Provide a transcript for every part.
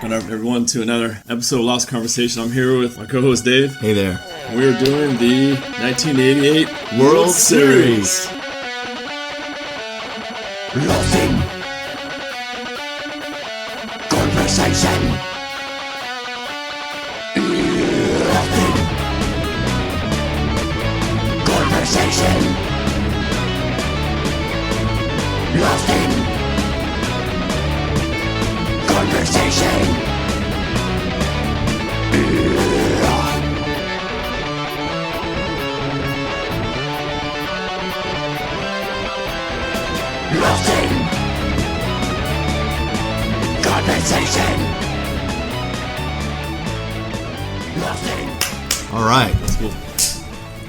Welcome everyone to another episode of Lost Conversation. I'm here with my co-host Dave. Hey there. We're doing the 1988 World Series. Lost in conversation. Lost in conversation. Lost in conversation. Lost in conversation. Lost in. All right.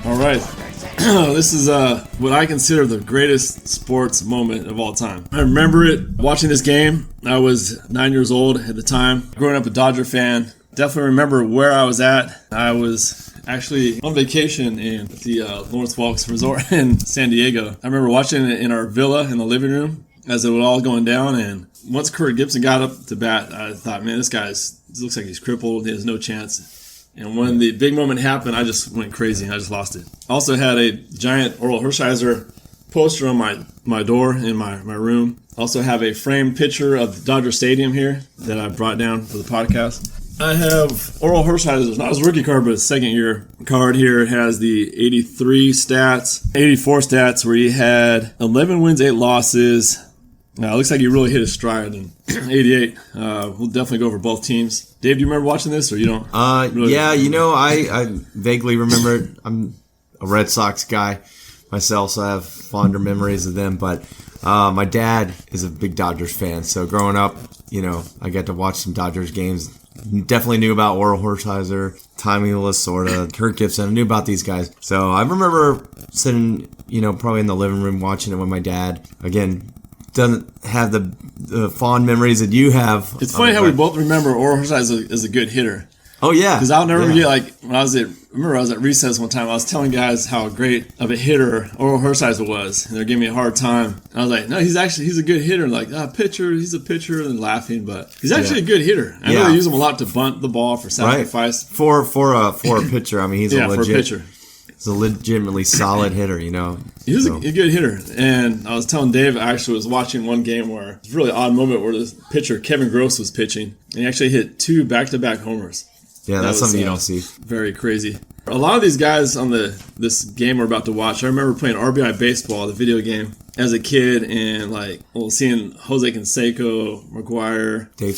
All right. This is what I consider the greatest sports moment of all time. I remember it watching this game. I was 9 years old at the time. Growing up a Dodger fan. Definitely remember where I was at. I was actually on vacation in the Lawrence Walks Resort in San Diego. I remember watching it in our villa in the living room as it was all going down. And once Kirk Gibson got up to bat, I thought, man, this looks like he's crippled. He has no chance. And when the big moment happened, I just went crazy and I just lost it. I also had a giant Orel Hershiser poster on my door in my room. Also have a framed picture of Dodger Stadium here that I brought down for the podcast. I have Orel Hershiser's, not his rookie card, but his second year card here. It has the 83 stats, 84 stats where he had 11 wins, 8 losses. It looks like he really hit his stride in 88. We'll definitely go over both teams. Dave, do you remember watching this or you don't? Really? Yeah, I vaguely remember it. I'm a Red Sox guy myself, so I have fonder memories of them. But my dad is a big Dodgers fan, so growing up, I got to watch some Dodgers games. Definitely knew about Orel Hershiser, Tommy Lasorda, Kirk Gibson. I knew about these guys. So I remember sitting, probably in the living room watching it with my dad. Again, doesn't have the fond memories that you have. It's funny how we both remember Orel Hershiser as a good hitter. Oh, yeah. Because I'll never forget, when I was at recess one time, I was telling guys how great of a hitter Orel Hershiser was, and they're giving me a hard time. And I was like, no, he's a good hitter. Like, pitcher, he's a pitcher, and laughing, but he's actually a good hitter. I know they use him a lot to bunt the ball for sacrifice. Right. For a pitcher, I mean, he's for a pitcher. He's a legitimately solid hitter, He was a good hitter. And I was telling Dave, I actually was watching one game where it was a really odd moment where the pitcher, Kevin Gross, was pitching. And he actually hit 2 back-to-back homers. Yeah, that's something you don't see. Very crazy. A lot of these guys on this game we're about to watch, I remember playing RBI Baseball, the video game, as a kid, and seeing Jose Canseco, McGuire, Dave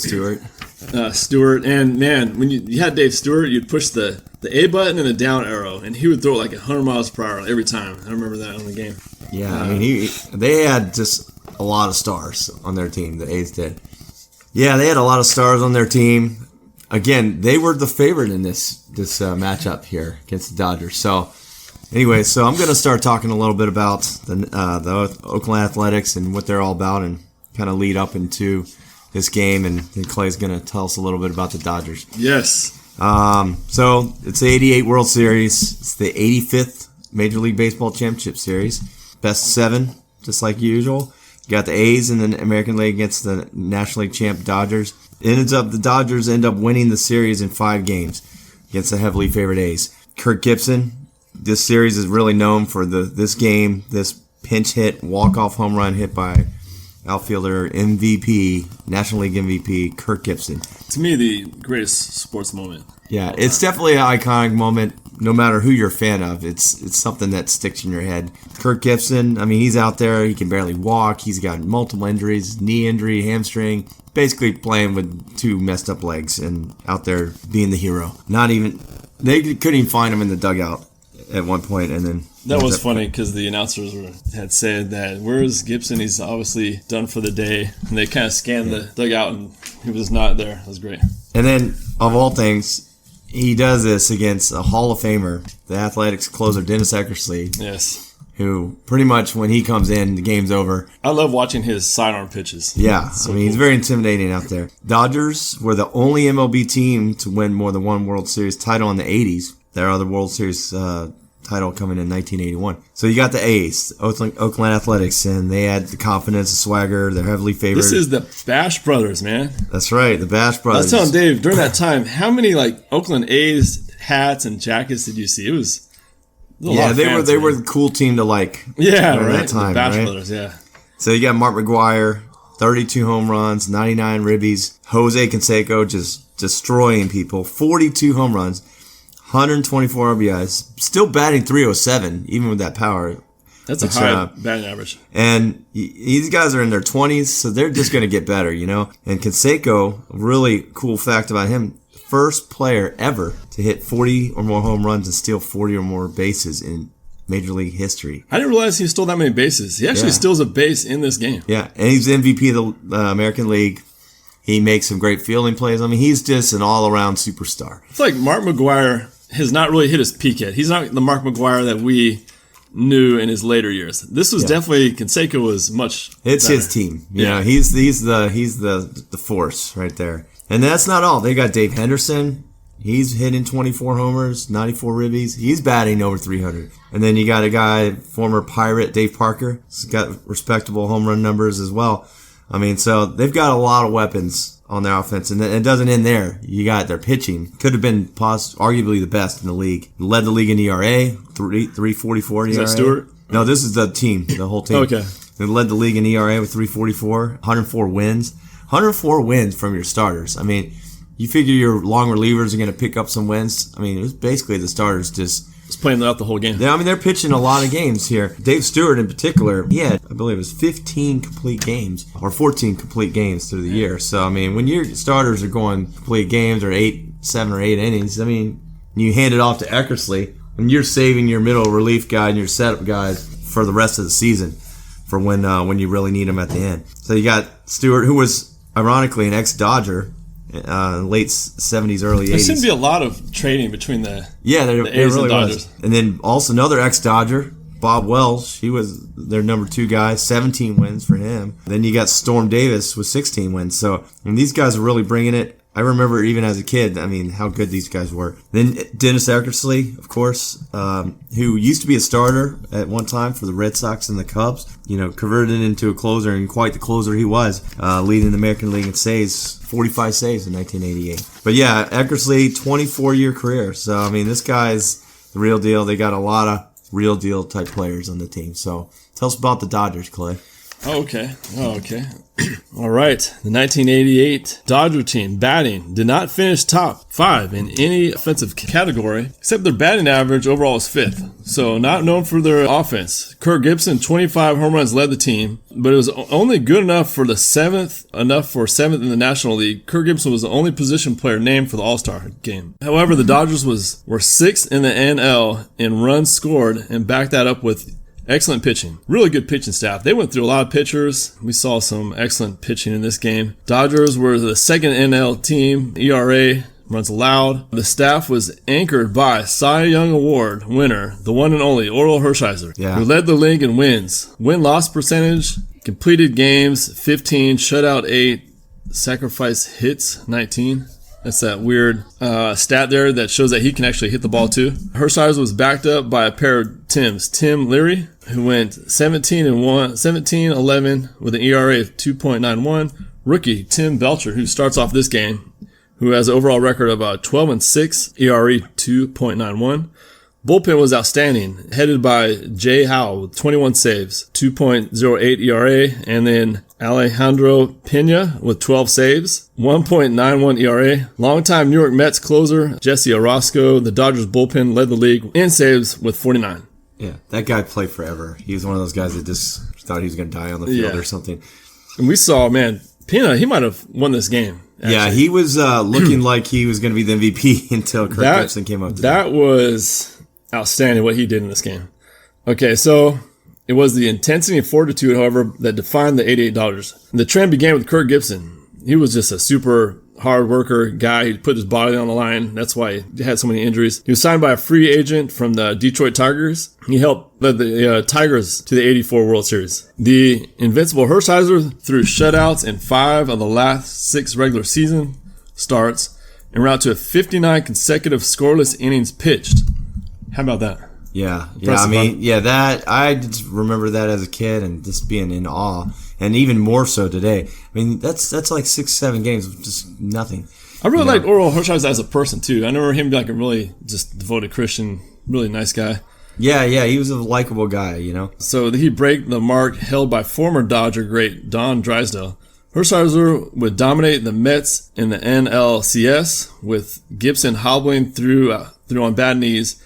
Stewart, and man, when you had Dave Stewart, you'd push the A button and the down arrow, and he would throw it like 100 miles per hour every time. I remember that on the game. Yeah, I mean, they had just a lot of stars on their team. The A's did. Yeah, they had a lot of stars on their team. Again, they were the favorite in this matchup here against the Dodgers. So, anyway, I'm going to start talking a little bit about the Oakland Athletics and what they're all about, and kind of lead up into this game. And then Clay's going to tell us a little bit about the Dodgers. Yes. So it's the 88 World Series. It's the 85th Major League Baseball Championship Series. Best 7, just like usual. You got the A's in the American League against the National League champ Dodgers. The Dodgers end up winning the series in 5 games against the heavily favored A's. Kirk Gibson, this series is really known for this pinch hit, walk-off home run hit by outfielder MVP, National League MVP, Kirk Gibson. To me, the greatest sports moment. Yeah, it's definitely an iconic moment. No matter who you're a fan of, it's something that sticks in your head. Kirk Gibson, I mean, he's out there. He can barely walk. He's got multiple injuries, knee injury, hamstring. Basically playing with 2 messed up legs and out there being the hero. They couldn't even find him in the dugout at one point, and then that was funny because the announcers had said that where's Gibson? He's obviously done for the day, and they kind of scanned the dugout and he was not there. It was great. And then, of all things, he does this against a Hall of Famer, the Athletics closer Dennis Eckersley. Yes. Who pretty much when he comes in, the game's over. I love watching his sidearm pitches. Yeah, he's very intimidating out there. Dodgers were the only MLB team to win more than one World Series title in the 80s. Their other World Series title coming in 1981. So you got the A's, Oakland Athletics, and they had the confidence, the swagger. They're heavily favored. This is the Bash Brothers, man. That's right, the Bash I Brothers. was telling Dave during that time, how many like Oakland A's hats and jackets did you see? It was a lot of fans, they man. were the cool team to like. Yeah, during right. that time, the Bash right? Brothers, yeah. So you got Mark McGwire, 32 home runs, 99 ribbies. Jose Canseco just destroying people, 42 home runs, 124 RBIs, still batting .307 even with that power. That's a high batting average. And these guys are in their 20s, so they're just going to get better, you know. And Canseco, really cool fact about him, first player ever to hit 40 or more home runs and steal 40 or more bases in Major League history. I didn't realize he stole that many bases. He actually steals a base in this game. Yeah, and he's MVP of the American League. He makes some great fielding plays. I mean, he's just an all-around superstar. It's like Mark McGwire has not really hit his peak yet. He's not the Mark McGwire that we knew in his later years. This was definitely, Canseco was much It's better. his team. You know, he's the force right there. And that's not all. They got Dave Henderson. He's hitting 24 homers, 94 ribbies. He's batting over 300. And then you got a guy, former Pirate, Dave Parker. He's got respectable home run numbers as well. I mean, so they've got a lot of weapons on their offense. And it doesn't end there. You got their pitching. Could have been arguably the best in the league. Led the league in ERA, 3.44 ERA. Is that Stewart? No, this is the team, the whole team. Okay. They led the league in ERA with 3.44, 104 wins. 104 wins from your starters. I mean, you figure your long relievers are going to pick up some wins. I mean, it was basically the starters just playing out the whole game. I mean, they're pitching a lot of games here. Dave Stewart in particular, he had, I believe it was 15 complete games or 14 complete games through the year. So, I mean, when your starters are going complete games or 7 or 8 innings, I mean, you hand it off to Eckersley, and you're saving your middle relief guy and your setup guys for the rest of the season for when you really need them at the end. So you got Stewart, who was ironically an ex-Dodger, late 70s, early 80s. There seemed to be a lot of trading between the there A's really and Dodgers. was. And then also another ex-Dodger, Bob Welsh. He was their number 2 guy, 17 wins for him. Then you got Storm Davis with 16 wins. So these guys are really bringing it. I remember even as a kid, I mean, how good these guys were. Then Dennis Eckersley, of course, who used to be a starter at one time for the Red Sox and the Cubs, you know, converted into a closer, and quite the closer he was, leading the American League in saves, 45 saves in 1988. But yeah, Eckersley, 24-year career. So, I mean, this guy's the real deal. They got a lot of real deal type players on the team. So, tell us about the Dodgers, Clay. Oh, okay. All right. The 1988 Dodger team batting did not finish top 5 in any offensive category, except their batting average overall was 5th. So not known for their offense. Kirk Gibson, 25 home runs, led the team, but it was only good enough for 7th in the National League. Kirk Gibson was the only position player named for the All-Star game. However, the Dodgers were 6th in the NL in runs scored and backed that up with excellent pitching. Really good pitching staff. They went through a lot of pitchers. We saw some excellent pitching in this game. Dodgers were the 2nd NL team. ERA, runs allowed. The staff was anchored by Cy Young Award winner, the one and only Orel Hershiser, who led the league in wins. Win-loss percentage, completed games 15, shutout 8, sacrifice hits 19. That's that weird stat there that shows that he can actually hit the ball too. Hershiser was backed up by a pair of Tims. Tim Leary, who went 17-11 with an ERA of 2.91. Rookie Tim Belcher, who starts off this game, who has an overall record of 12-6, ERA 2.91. Bullpen was outstanding, headed by Jay Howe with 21 saves, 2.08 ERA, and then Alejandro Pena with 12 saves, 1.91 ERA. Longtime New York Mets closer Jesse Orosco, the Dodgers bullpen, led the league in saves with 49. Yeah, that guy played forever. He was one of those guys that just thought he was going to die on the field or something. And we saw, Pena, he might have won this game. Actually. Yeah, he was looking like he was going to be the MVP until Kirk Gibson came up. That was outstanding what he did in this game. Okay, so it was the intensity and fortitude, however, that defined the 88 Dodgers. The trend began with Kirk Gibson. He was just a super hard worker guy. He put his body on the line. That's why he had so many injuries. He was signed by a free agent from the Detroit Tigers. He helped lead the Tigers to the 84 World Series. The invincible Hershiser threw shutouts in 5 of the last 6 regular season starts en route to a 59 consecutive scoreless innings pitched. How about that? Yeah. Impressive, I mean, that I just remember that as a kid and just being in awe, and even more so today. I mean, that's like 6-7 games of just nothing. I really liked Oral Hershiser as a person too. I remember him being like a really just devoted Christian, really nice guy. Yeah, he was a likable guy, you know. So he break the mark held by former Dodger great Don Drysdale. Hershiser would dominate the Mets in the NLCS, with Gibson hobbling through on bad knees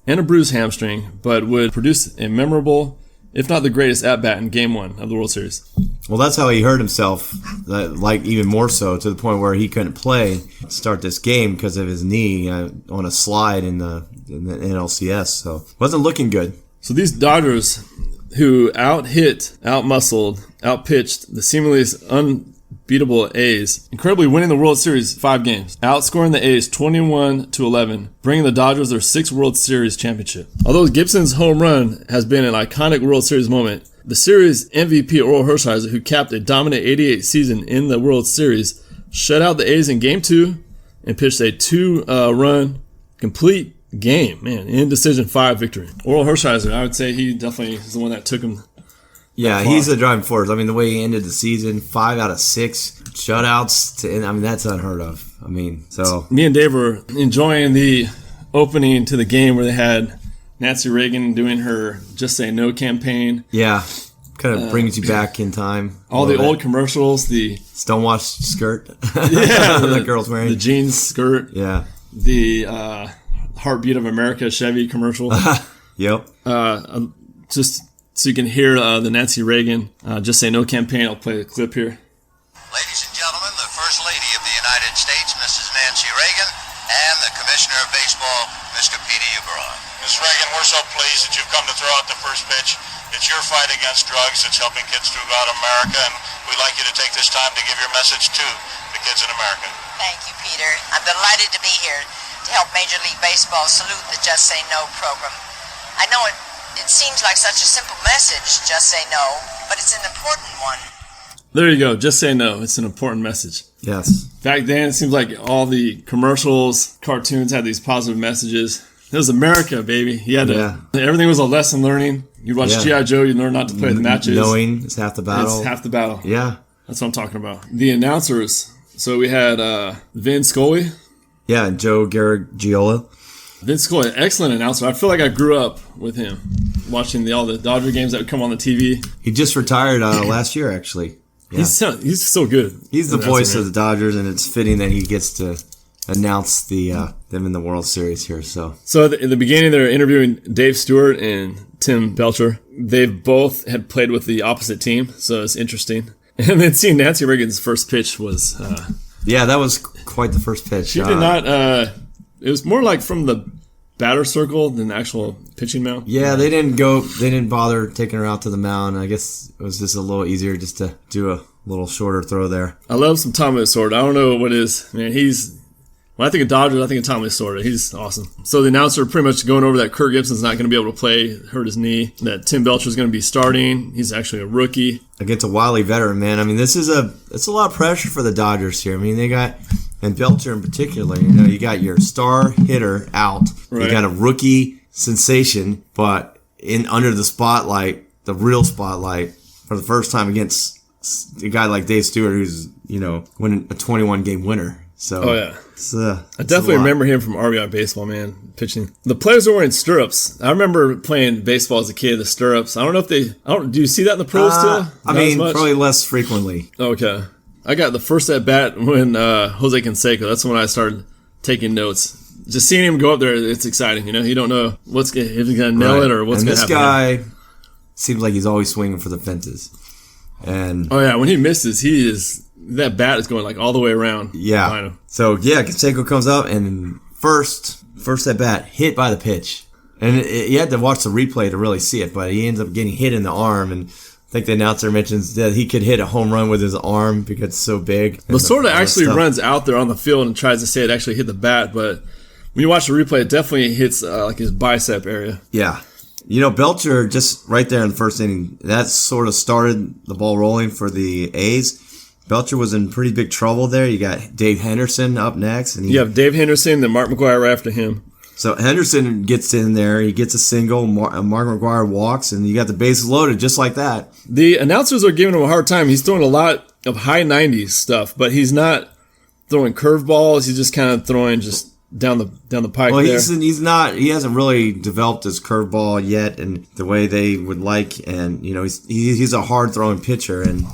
and a bruised hamstring, but would produce a memorable, if not the greatest, at-bat in Game 1 of the World Series. Well, that's how he hurt himself, like even more so, to the point where he couldn't play start this game because of his knee on a slide in the NLCS. So wasn't looking good. So these Dodgers, who out-hit, out-muscled, out-pitched the seemingly unbeatable A's, incredibly winning the World Series 5 games, outscoring the A's 21-11, bringing the Dodgers their 6th World Series championship. Although Gibson's home run has been an iconic World Series moment, the series MVP Oral Hershiser, who capped a dominant 88 season in the World Series, shut out the A's in Game 2 and pitched a 2-run complete game, indecision 5 victory. Oral Hershiser, I would say he definitely is the one that took him. Yeah, he's the driving force. I mean, the way he ended the season, 5 out of 6 shutouts. I mean, that's unheard of. I mean, so me and Dave were enjoying the opening to the game where they had Nancy Reagan doing her "Just Say No" campaign. Yeah, kind of brings you back in time. All the old commercials, the stonewashed skirt, yeah, the girl's wearing, the jeans skirt, yeah, the Heartbeat of America Chevy commercial. Yep. Just so you can hear the Nancy Reagan "Just Say No" campaign. I'll play the clip here. Ladies and gentlemen, the First Lady of the United States, Mrs. Nancy Reagan, and the Commissioner of Baseball, Mr. Peter Uberon. Ms. Reagan, we're so pleased that you've come to throw out the first pitch. It's your fight against drugs that's helping kids throughout America, and we'd like you to take this time to give your message to the kids in America. Thank you, Peter. I'm delighted to be here to help Major League Baseball salute the Just Say No program. I know it seems like such a simple message, just say no, but it's an important one. There you go. Just say no. It's an important message. Yes. Back then, it seems like all the commercials, cartoons had these positive messages. It was America, baby. You had to, everything was a lesson learning. You'd watch G.I. Joe, you'd learn not to play the matches. Knowing is half the battle. It's half the battle. Yeah. That's what I'm talking about. The announcers. So we had Vin Scully. Yeah, and Joe Garagiola. Vin Scully, excellent announcer. I feel like I grew up with him, watching all the Dodger games that would come on the TV. He just retired last year, actually. Yeah. He's so good. He's the voice of the Dodgers, and it's fitting that he gets to announce them in the World Series here. So in the beginning, they're interviewing Dave Stewart and Tim Belcher. They both had played with the opposite team, so it's interesting. And then seeing Nancy Reagan's first pitch was... that was quite the first pitch. She did not... it was more like from the batter circle than the actual pitching mound. Yeah, they didn't bother taking her out to the mound. I guess it was just a little easier just to do a little shorter throw there. I love some Tommy Lasorda. I don't know what it is. Man, when I think of Dodgers, I think of Tommy Lasorda. He's awesome. So the announcer pretty much going over that Kirk Gibson's not going to be able to play, hurt his knee, that Tim Belcher's going to be starting. He's actually a rookie. Against a wily veteran, man. I mean, it's a lot of pressure for the Dodgers here. I mean, they got, and Belcher in particular, you got your star hitter out. Right. You got a rookie sensation, but under the spotlight, the real spotlight, for the first time against a guy like Dave Stewart, who's, winning a 21-game winner. So, I definitely remember him from RBI Baseball, man, pitching. The players were wearing stirrups. I remember playing baseball as a kid, the stirrups. I don't know if do you see that in the pros still? I mean, probably less frequently. Okay. I got the first at bat when Jose Canseco. That's when I started taking notes. Just seeing him go up there, it's exciting. You don't know if he's going to nail it or what's going to happen. And this guy seems like he's always swinging for the fences. And when he misses, that bat is going like all the way around. Yeah. So Canseco comes up and first at bat, hit by the pitch. And you had to watch the replay to really see it, but he ends up getting hit in the arm. And I think the announcer mentions that he could hit a home run with his arm because it's so big. Lasorda actually runs out there on the field and tries to say it actually hit the bat, but when you watch the replay, it definitely hits like his bicep area. Yeah. Belcher, just right there in the first inning, that sort of started the ball rolling for the A's. Belcher was in pretty big trouble there. You got Dave Henderson up next. And you have Dave Henderson, then Mark McGwire right after him. So Henderson gets in there. He gets a single. Mark McGwire walks, and you got the bases loaded just like that. The announcers are giving him a hard time. He's throwing a lot of high 90s stuff, but he's not throwing curveballs. He's just kind of throwing just down the pipe. Well, there. he hasn't really developed his curveball yet, and the way they would like. And he's a hard throwing pitcher, and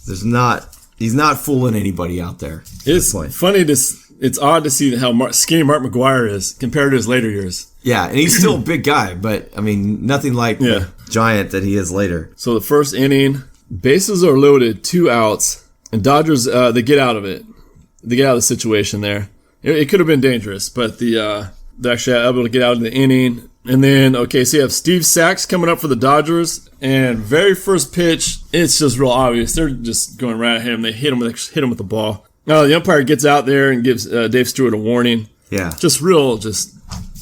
he's not fooling anybody out there. It's funny it's odd to see how skinny Mark McGwire is compared to his later years. Yeah, and he's still a big guy, but I mean nothing like the giant that he is later. So the first inning, bases are loaded, 2 outs, and Dodgers they get out of it. They get out of the situation there. It could have been dangerous, but they're actually able to get out of the inning. And then, so you have Steve Sax coming up for the Dodgers, and very first pitch, it's just real obvious. They're just going right at him. They hit him with the ball. The umpire gets out there and gives Dave Stewart a warning. Yeah.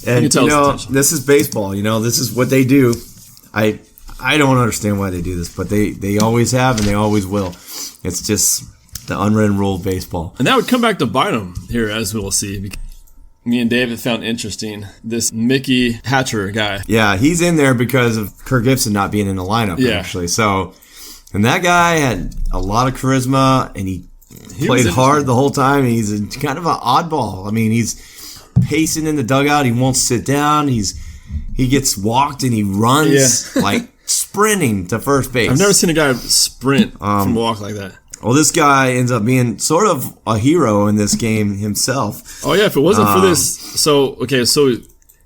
And you know, this is baseball. This is what they do. I don't understand why they do this, but they always have and they always will. It's just the unwritten rule of baseball. And that would come back to bite him here, as we'll see. Me and David found interesting this Mickey Hatcher guy. Yeah, he's in there because of Kirk Gibson not being in the lineup, actually. So, and that guy had a lot of charisma, and he played hard the whole time. He's kind of an oddball. I mean, he's pacing in the dugout. He won't sit down. He gets walked, and he runs like sprinting to first base. I've never seen a guy sprint from walk like that. Well, this guy ends up being sort of a hero in this game himself. Oh, yeah, if it wasn't for this. So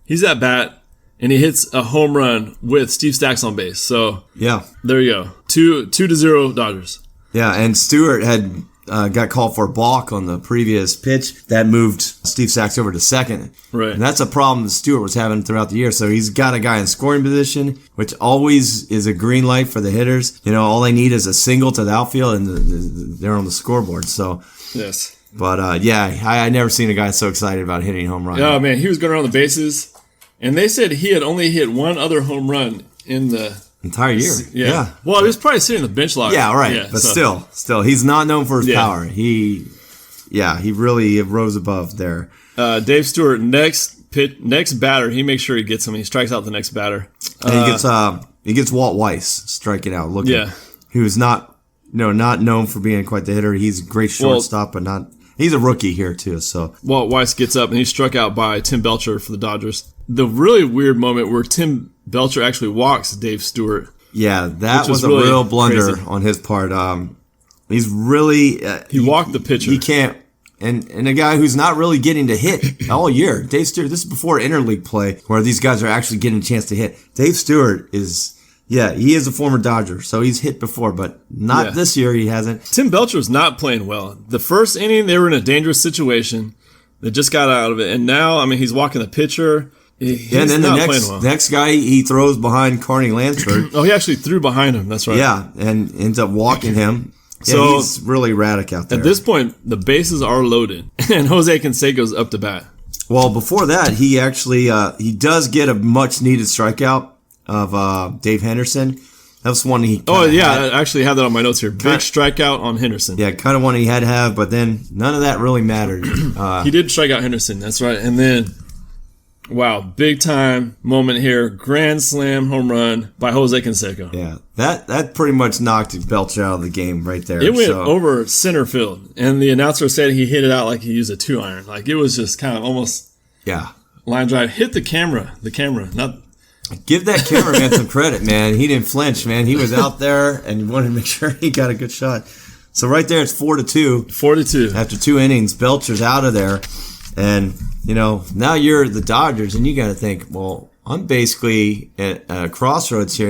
he's at bat, and he hits a home run with Steve Sax on base. So, yeah, there you go. 2-0 Dodgers. Yeah, and Stewart had got called for a balk on the previous pitch. That moved Steve Sax over to second. Right. And that's a problem that Stewart was having throughout the year. So he's got a guy in scoring position, which always is a green light for the hitters. All they need is a single to the outfield, and they're on the scoreboard. So, yes. But, I never seen a guy so excited about hitting home run. Oh, man, he was going around the bases, and they said he had only hit one other home run in the entire year. Yeah. Well, he was probably sitting in the bench locker. Yeah, right. Yeah, but still, he's not known for his power. He really rose above there. Dave Stewart, next batter, he makes sure he gets him. He strikes out the next batter. And he gets Walt Weiss striking out. He was not known for being quite the hitter. He's a great shortstop, but not. He's a rookie here too. So Walt Weiss gets up and he's struck out by Tim Belcher for the Dodgers. The really weird moment where Tim Belcher actually walks Dave Stewart. Yeah, that was a really real blunder on his part. He's really he walked the pitcher. He can't, and a guy who's not really getting to hit all year. Dave Stewart. This is before interleague play where these guys are actually getting a chance to hit. Dave Stewart is. Yeah, he is a former Dodger, so he's hit before, but not this year. He hasn't. Tim Belcher's not playing well. The first inning, they were in a dangerous situation. They just got out of it, and now, I mean, he's walking the pitcher. He's and then not the next guy he throws behind Carney Lansford. Oh, he actually threw behind him. That's right. Yeah, and ends up walking him. So he's really erratic out there. At this point, the bases are loaded, and Jose Canseco's up to bat. Well, before that, he actually he does get a much needed strikeout of Dave Henderson. That was one he. Oh yeah, I actually have that on my notes here. Big strikeout on Henderson. Yeah, kind of one he had to have, but then none of that really mattered. He did strike out Henderson. That's right, and then. Wow, big time moment here. Grand slam home run by Jose Canseco. Yeah, that pretty much knocked Belcher out of the game right there. It went over center field, and the announcer said he hit it out like he used a 2-iron. Like it was just kind of almost line drive. Hit the camera, not. Give that cameraman some credit, man. He didn't flinch, man. He was out there and wanted to make sure he got a good shot. So right there, it's 4-2. 4-2 after 2 innings. Belcher's out of there, and. Now you're the Dodgers, and you got to think, well, I'm basically at a crossroads here.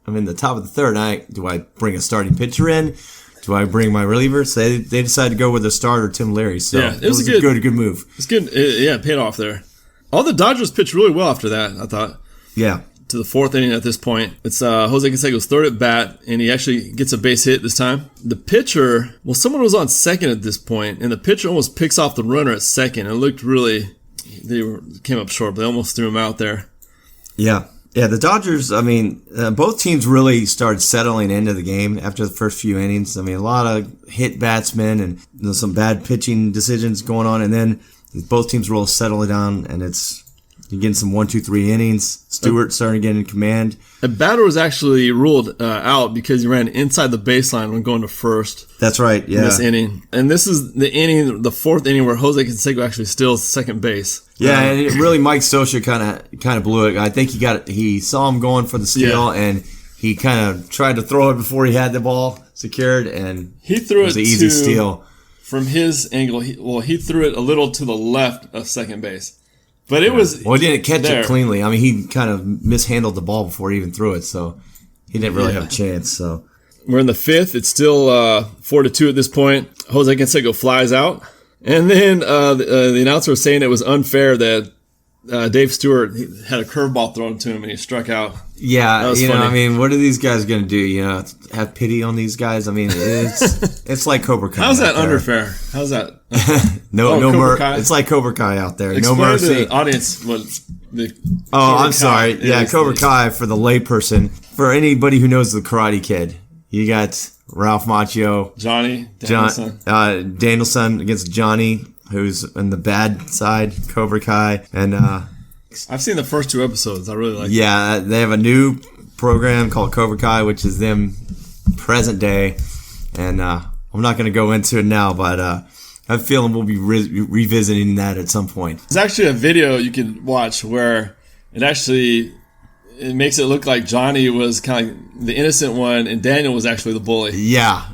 I'm in the top of the third. Do I bring a starting pitcher in? Do I bring my reliever? So they decided to go with the starter, Tim Leary. So yeah, it was a good move. It's good. It paid off there. All the Dodgers pitched really well after that, I thought. Yeah. To the 4th inning at this point. It's Jose Canseco's 3rd at bat, and he actually gets a base hit this time. The pitcher, someone was on second at this point, and the pitcher almost picks off the runner at second. It looked really, came up short, but they almost threw him out there. Yeah. Yeah, the Dodgers, I mean, both teams really started settling into the game after the first few innings. I mean, a lot of hit batsmen and some bad pitching decisions going on, and then both teams really settle it down, and it's You're getting some 1, 2, 3 innings. Stewart starting to get in command. A batter was actually ruled out because he ran inside the baseline when going to first That's right. in Yeah. this inning. And this is the inning, the fourth inning, where Jose Canseco actually steals second base. Yeah, and it really Mike Scioscia kind of blew it. I think he saw him going for the steal, and he kind of tried to throw it before he had the ball secured, and He threw it was it an easy to- steal. From his angle, he threw it a little to the left of second base. But it was... Well, he didn't catch there. it cleanly. I mean, he kind of mishandled the ball before he even threw it, so he didn't really have a chance. So We're in the fifth. It's still 4-2 at this point. Jose Canseco flies out. And then the announcer was saying it was unfair that Dave Stewart had a curveball thrown to him and he struck out. yeah, That was you know, funny. I mean, what are these guys going to do? You know, have pity on these guys? I mean, it's like Cobra Kai. How's that out there. unfair? How's that? No, Oh, no Cobra mercy. Kai? It's like Cobra Kai out there. Explain no to mercy. the audience what the Oh, Cobra I'm sorry. Kai Yeah, is. Cobra Kai for the layperson. For anybody who knows the Karate Kid, you got Ralph Macchio, Johnny John, Danielson. Danielson against Johnny, who's in the bad side, Cobra Kai, and I've seen the first 2 episodes. I really like it. yeah, they have a new program called Cobra Kai, which is them present day, and I'm not going to go into it now, but I have a feeling we'll be revisiting that at some point. There's actually a video you can watch where it makes it look like Johnny was kind of the innocent one and Daniel was actually the bully. Yeah.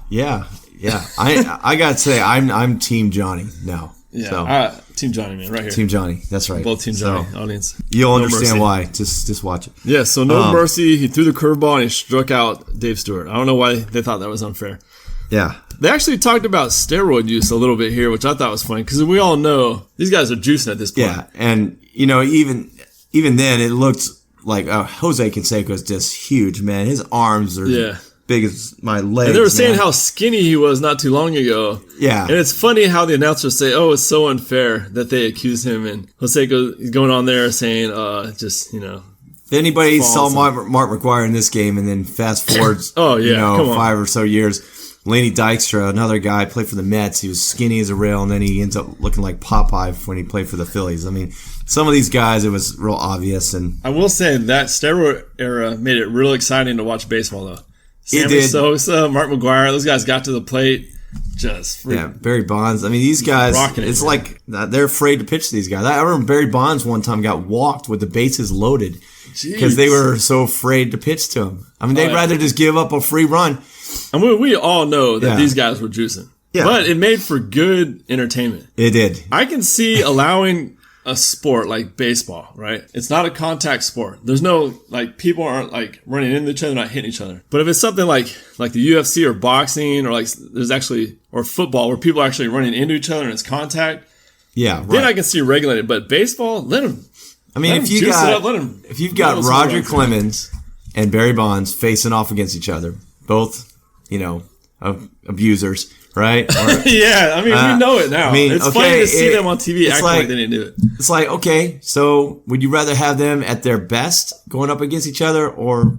I gotta say, I'm Team Johnny now. Yeah, So, Team Johnny, man, right here. Team Johnny. That's right. Both Team So, Johnny, audience. you'll No understand mercy. why. Just watch it. Yeah, so no mercy. He threw the curveball and he struck out Dave Stewart. I don't know why they thought that was unfair. Yeah. They actually talked about steroid use a little bit here, which I thought was funny because we all know these guys are juicing at this point. Yeah. And, you know, even then, it looked like Jose Canseco is just huge, man. His arms are Yeah. big as my legs. And they were saying man. how skinny he was not too long ago. Yeah. And it's funny how the announcers say, oh, it's so unfair that they accuse him. And Jose is going on there saying, just, If anybody saw Falls. Mark McGuire in this game and then fast forward, Oh, yeah, come on. 5 or so years, Laney Dykstra, another guy, played for the Mets. He was skinny as a rail, and then he ends up looking like Popeye when he played for the Phillies. I mean, some of these guys, it was real obvious. And I will say that steroid era made it real exciting to watch baseball, though. Sammy did. Sosa, Mark McGuire, those guys got to the plate. Just yeah, Barry Bonds. I mean, these guys, rocking it, it's man. like they're afraid to pitch to these guys. I remember Barry Bonds one time got walked with the bases loaded because they were so afraid to pitch to him. I mean, they'd yeah. rather just give up a free run. I mean, we all know that Yeah. these guys were juicing. Yeah. But it made for good entertainment. It did. I can see allowing a sport like baseball, right? It's not a contact sport. There's no, people aren't, running into each other, not hitting each other. But if it's something like the UFC or boxing or, or football where people are actually running into each other and it's contact, Yeah, right. then I can see regulated. But baseball, let them. I mean, Let if him you juice it got up, let him if you've got let him Roger run. Clemens and Barry Bonds facing off against each other, both abusers, right? Or, Yeah, I mean, we know it now. I mean, it's okay, funny to see it- them on TV it's acting like they didn't do it. it's like, okay, so would you rather have them at their best going up against each other, or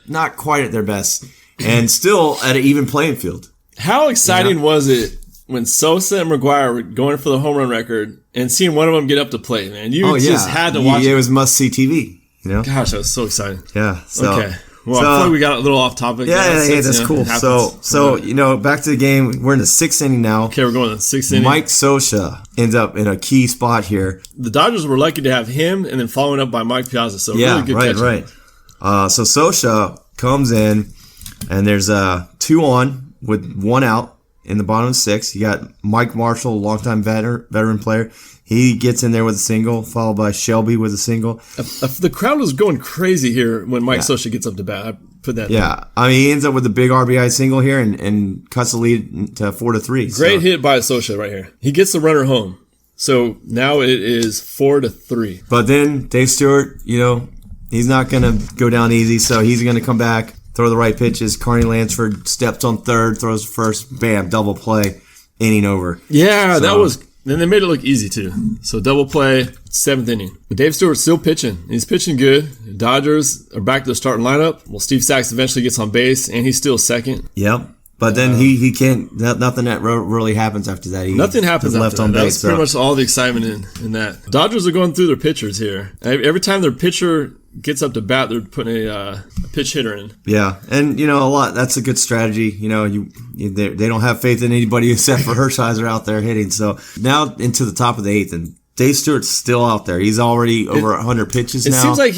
not quite at their best and still at an even playing field? How exciting was it when Sosa and McGuire were going for the home run record and seeing one of them get up to play, man? You just had to watch It it. was must see TV. You know? Gosh, that was so exciting. Yeah. So, Okay. Well, I so- feel like we got a little off topic. Yeah, It's, that's cool. it happens. So back to the game. We're in the 6th inning now. Okay, we're going to the 6th inning. Mike Scioscia ends up in a key spot here. The Dodgers were lucky to have him and then following up by Mike Piazza. So Yeah, really good right, catching. right. So Scioscia comes in, and there's 2 on with 1 out in the bottom of 6. You got Mike Marshall, longtime veteran player. He gets in there with a single, followed by Shelby with a single. The crowd was going crazy here when Mike Scioscia gets up to bat. I put that. Yeah, I mean, he ends up with a big RBI single here and cuts the lead to 4-3. Great hit by Scioscia right here. He gets the runner home. So now it is 4-3. But then Dave Stewart, he's not going to go down easy, so he's going to come back, throw the right pitches. Carney Lansford steps on third, throws first, bam, double play, inning over. Yeah, that So- was. Then they made it look easy too. So double play, 7th inning. But Dave Stewart's still pitching. He's pitching good. Dodgers are back to the starting lineup. Well, Steve Sachs eventually gets on base, and he's still second. Yep. But then he can't. Nothing that really happens after that. Nothing happens is after left that. on base. That's pretty much all the excitement in that. Dodgers are going through their pitchers here. Every time their pitcher gets up to bat, they're putting a pitch hitter in. Yeah, and a lot. That's a good strategy. They don't have faith in anybody except for Hershiser out there hitting. So now into the top of the eighth, and Dave Stewart's still out there. He's already over 100 pitches now. It seems like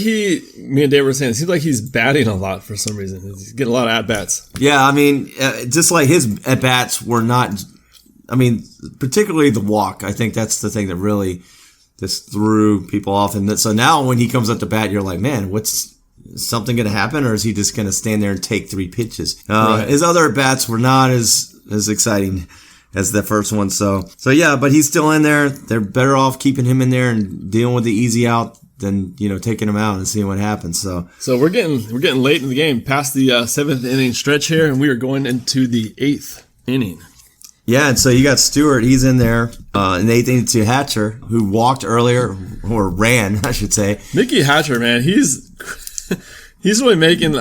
me and Dave were saying, it seems like he's batting a lot for some reason. He's getting a lot of at-bats. Yeah, I mean, just like his at-bats were not, particularly the walk. I think that's the thing that really just threw people off. And so now when he comes up to bat, you're like, man, is something going to happen? Or is he just going to stand there and take 3 pitches? Right. His other at-bats were not as exciting as the first one. So yeah, but he's still in there. They're better off keeping him in there and dealing with the easy out than, taking him out and seeing what happens. So we're getting late in the game, past the 7th inning stretch here, and we are going into the 8th inning. Yeah, and so you got Stewart. He's in there in the 8th inning to Hatcher, who walked earlier, or ran, I should say. Mickey Hatcher, man, he's really making.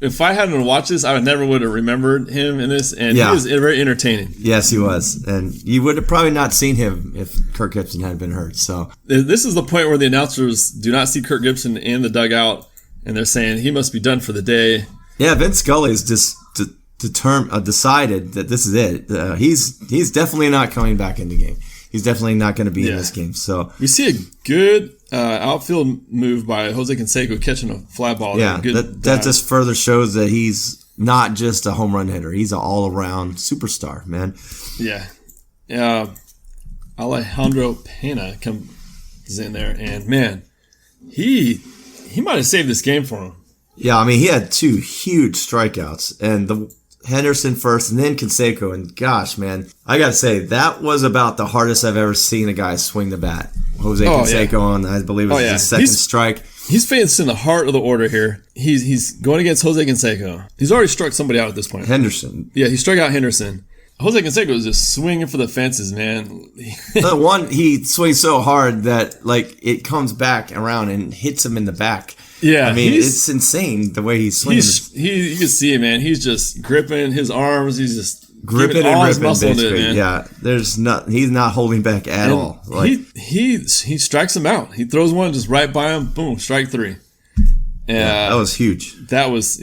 If I hadn't watched this, I would have remembered him in this, and he was very entertaining. Yes, he was, and you would have probably not seen him if Kirk Gibson had been hurt. So this is the point where the announcers do not see Kirk Gibson in the dugout, and they're saying he must be done for the day. Yeah, Vince Scully has just decided that this is it. He's definitely not coming back in the game. He's definitely not going to be in this game. So we see a good outfield move by Jose Canseco catching a fly ball. Yeah, that just further shows that he's not just a home run hitter. He's an all-around superstar, man. Yeah. Alejandro Pena comes in there, and man, he might have saved this game for him. Yeah, I mean, he had 2 huge strikeouts, and the Henderson first, and then Canseco. And gosh, man, I gotta say that was about the hardest I've ever seen a guy swing the bat. Jose Canseco on, I believe, it was his second strike. He's facing the heart of the order here. He's going against Jose Canseco. He's already struck somebody out at this point. Henderson. Yeah, he struck out Henderson. Jose Canseco is just swinging for the fences, man. He swings so hard that it comes back around and hits him in the back. Yeah, I mean, it's insane the way he's swinging. You can see it, man. He's just gripping his arms. He's just gripping all and his ripping, muscle basically. in it, man. Yeah, he's not holding back at all. He strikes him out. He throws one just right by him. Boom, strike 3. That was huge. That was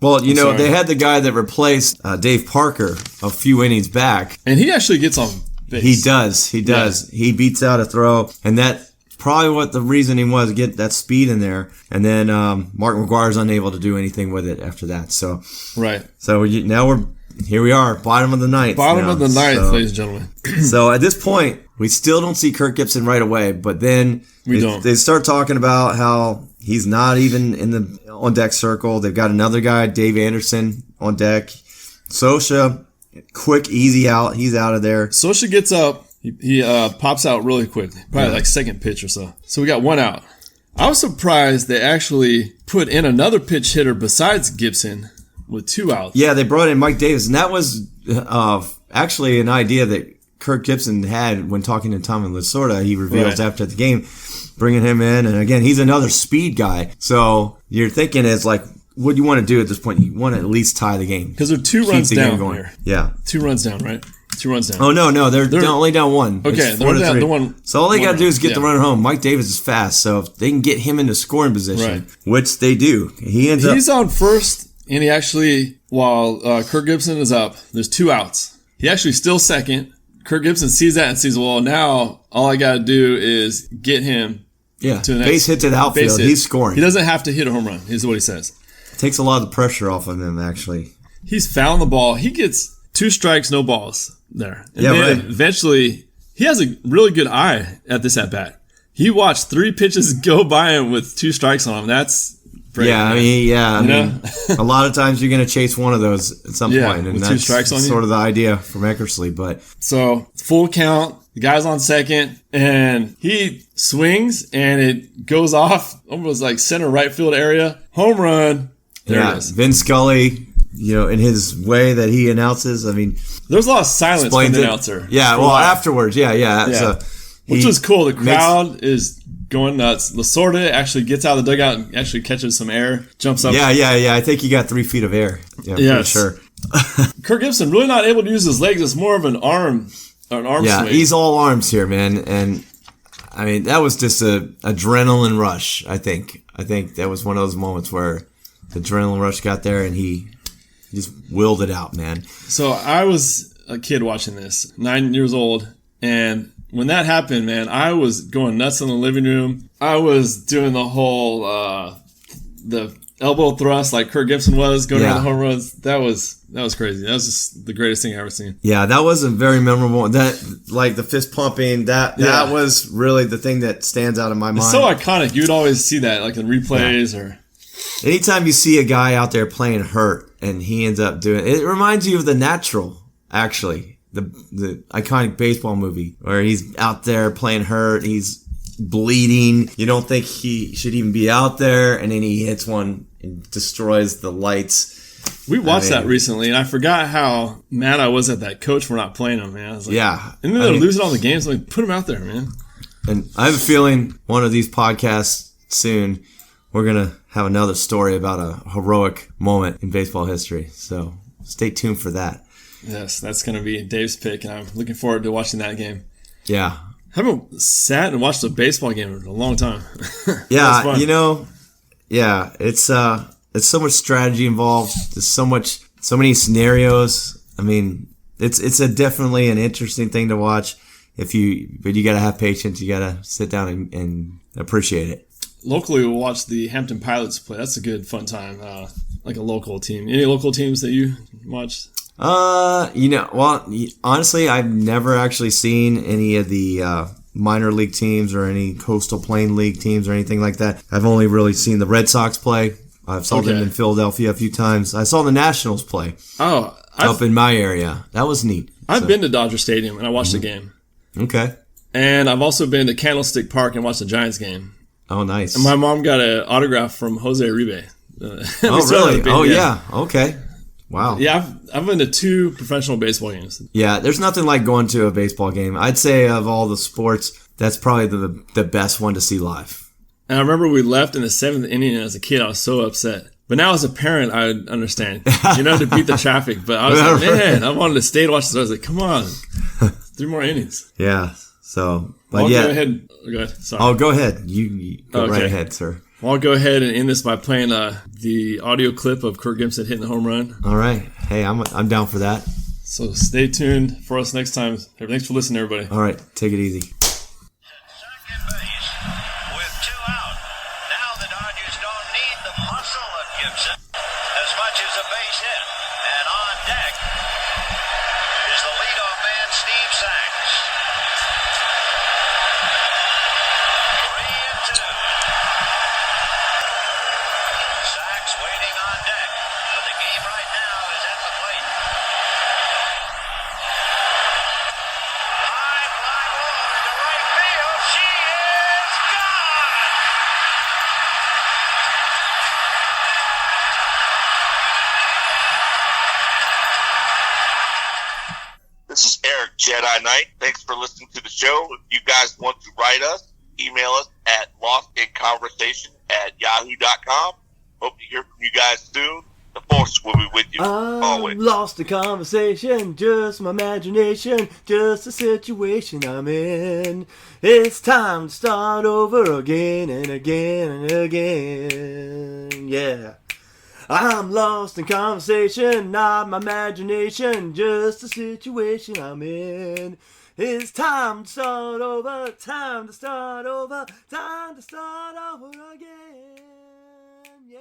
Well, they had the guy that replaced Dave Parker a few innings back, and he actually gets on base. He does. Yeah. He beats out a throw, and that. Probably what the reasoning was, get that speed in there, and then Mark McGuire's unable to do anything with it after that. So right. So now here we are, bottom of the ninth. Bottom of the ninth, ladies and gentlemen. So at this point, we still don't see Kirk Gibson right away, but then they start talking about how he's not even in the on deck circle. They've got another guy, Dave Anderson, on deck. Sosha, quick, easy out. He's out of there. Sosha gets up. He pops out really quickly, probably like second pitch or so. So we got 1 out. I was surprised they actually put in another pitch hitter besides Gibson with 2 outs. Yeah, they brought in Mike Davis, and that was actually an idea that Kirk Gibson had when talking to Tommy Lasorda. He reveals after the game, bringing him in, and again, he's another speed guy. So you're thinking it's like, what do you want to do at this point? You want to at least tie the game. Because they're 2 runs down here. Yeah. 2 runs down, right? 2 runs down. Oh, no. They're only down 1. Okay, they're down the 1. So all they got to do is get the runner home. Mike Davis is fast, so if they can get him into scoring position, which they do. He's on first, and he actually, while Kirk Gibson is up, there's 2 outs. He actually still second. Kirk Gibson sees that and sees, well, now all I got to do is get him to the next base hit to the outfield. He's scoring. He doesn't have to hit a home run, is what he says. Takes a lot of the pressure off of him, actually. He's found the ball. He gets 2 strikes, no balls there. And then eventually, he has a really good eye at this at-bat. He watched 3 pitches go by him with 2 strikes on him. That's brave. I mean, a lot of times you're going to chase one of those at some point, and with that's 2 strikes on you. Sort of the idea from Eckersley. But so full count, the guy's on second, and he swings, and it goes off almost like center right field area. Home run. There it is. Vince Scully. In his way that he announces, I mean, there's a lot of silence from the announcer. Yeah, well, afterwards, So which was cool. The crowd is going nuts. Lasorda actually gets out of the dugout and actually catches some air, jumps up. Yeah. I think he got 3 feet of air. Yeah, for sure. Kirk Gibson really not able to use his legs. It's more of an arm Yeah, swing. he's all arms here, man. And I mean, that was just a adrenaline rush. I think that was one of those moments where the adrenaline rush got there, and he just willed it out, man. So I was a kid watching this, 9 years old, and when that happened, man, I was going nuts in the living room. I was doing the whole the elbow thrust like Kirk Gibson was going around the home runs. That was crazy. That was just the greatest thing I've ever seen. Yeah, that was a very memorable. That, like, the fist pumping. That was really the thing that stands out in my mind. It's so iconic. You would always see that, like in replays or. Anytime you see a guy out there playing hurt and he ends up doing it, reminds you of The Natural, actually, the iconic baseball movie where he's out there playing hurt, he's bleeding. You don't think he should even be out there, and then he hits one and destroys the lights. We watched that recently, and I forgot how mad I was at that coach for not playing him, man. I was like, and then they're losing all the games. I'm like, put him out there, man. And I have a feeling one of these podcasts soon, we're going to have another story about a heroic moment in baseball history. So stay tuned for that. Yes, that's going to be Dave's pick, and I'm looking forward to watching that game. Yeah. I haven't sat and watched a baseball game in a long time. Yeah, it's so much strategy involved. There's so many scenarios. I mean, it's definitely an interesting thing to watch. But you got to have patience. You got to sit down and appreciate it. Locally, we'll watch the Hampton Pilots play. That's a good, fun time. Like a local team. Any local teams that you watch? Honestly, I've never actually seen any of the minor league teams or any Coastal Plain League teams or anything like that. I've only really seen the Red Sox play. I've saw them in Philadelphia a few times. I saw the Nationals play. Up in my area. That was neat. I've been to Dodger Stadium and I watched the game. Okay. And I've also been to Candlestick Park and watched the Giants game. Oh, nice. And my mom got an autograph from Jose Uribe. Oh, really? Oh, yeah. Okay. Wow. Yeah, I've been to 2 professional baseball games. Yeah, there's nothing like going to a baseball game. I'd say of all the sports, that's probably the best one to see live. And I remember we left in the 7th inning, and as a kid, I was so upset. But now as a parent, I understand, to beat the traffic. But I was like, man, I wanted to stay to watch this. I was like, come on, 3 more innings. Yeah, so, but I'll yeah. Go ahead. Go ahead. Sorry. Oh, go ahead. You go right ahead, sir. Well, I'll go ahead and end this by playing the audio clip of Kirk Gibson hitting the home run. All right. Hey, I'm down for that. So stay tuned for us next time. Thanks for listening, everybody. All right. Take it easy. Second base with 2 out. Now the Dodgers don't need the muscle of Gibson as much as a base hit. And on deck is the leadoff man, Steve Sax. 3-2. Sax waiting on deck, but the game right now is at the plate. High fly ball into right field. She is gone. This is Eric Jedi Knight. Thanks for listening to the show. If you guys want to write us, email us at lostinconversation@yahoo.com. Hope to hear from you guys soon. The force will be with you always. I'm lost in conversation, just my imagination, just the situation I'm in. It's time to start over again and again and again. Yeah. I'm lost in conversation, not my imagination, just the situation I'm in. It's time to start over, time to start over, time to start over again. Yeah.